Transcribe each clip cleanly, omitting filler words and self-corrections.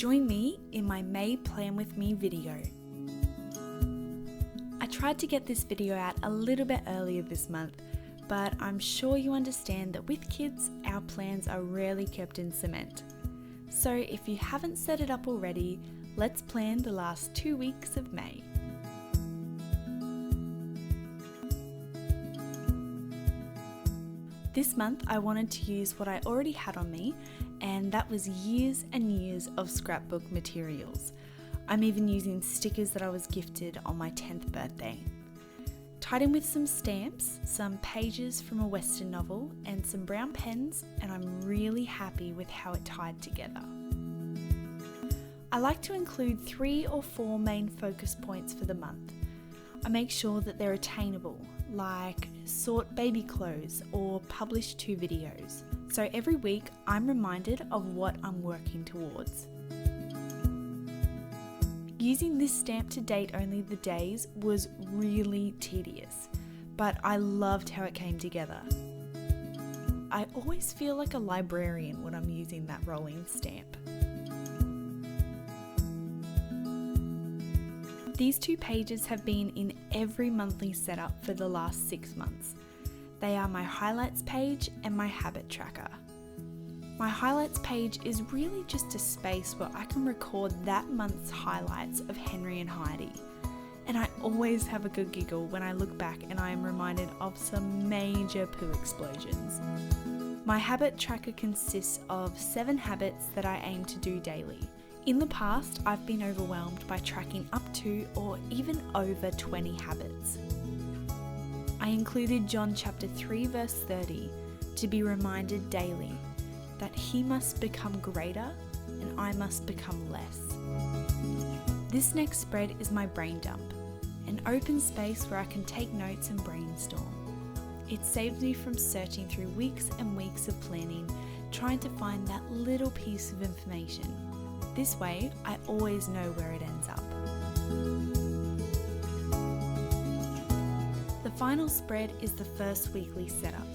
Join me in my May Plan With Me video. I tried to get this video out a little bit earlier this month, but I'm sure you understand that with kids, our plans are rarely kept in cement. So if you haven't set it up already, let's plan the last 2 weeks of May. This month I wanted to use what I already had on me, and that was years and years of scrapbook materials. I'm even using stickers that I was gifted on my 10th birthday. Tied in with some stamps, some pages from a Western novel, and some brown pens, and I'm really happy with how it tied together. I like to include 3 or 4 main focus points for the month. I make sure that they're attainable, like sort baby clothes or publish 2 videos. So every week I'm reminded of what I'm working towards. Using this stamp to date only the days was really tedious, but I loved how it came together. I always feel like a librarian when I'm using that rolling stamp. These 2 pages have been in every monthly setup for the last 6 months. They are my highlights page and my habit tracker. My highlights page is really just a space where I can record that month's highlights of Henry and Heidi. And I always have a good giggle when I look back and I am reminded of some major poo explosions. My habit tracker consists of 7 habits that I aim to do daily. In the past, I've been overwhelmed by tracking up to or even over 20 habits. I included John chapter 3 verse 30 to be reminded daily that he must become greater and I must become less. This next spread is my brain dump, an open space where I can take notes and brainstorm. It saves me from searching through weeks and weeks of planning, trying to find that little piece of information. This way, I always know where it ends up. The final spread is the first weekly setup.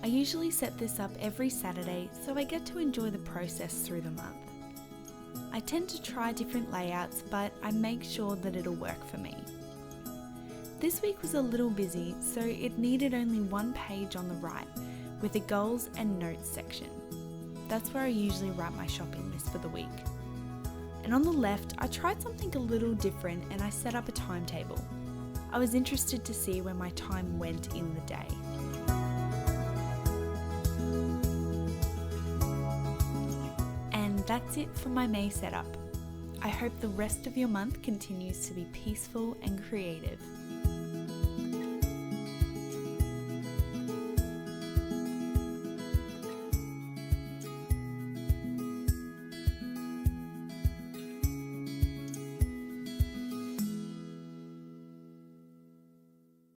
I usually set this up every Saturday, so I get to enjoy the process through the month. I tend to try different layouts, but I make sure that it'll work for me. This week was a little busy, so it needed only 1 page on the right, with a goals and notes section. That's where I usually write my shopping list for the week. And on the left, I tried something a little different and I set up a timetable. I was interested to see where my time went in the day. And that's it for my May setup. I hope the rest of your month continues to be peaceful and creative.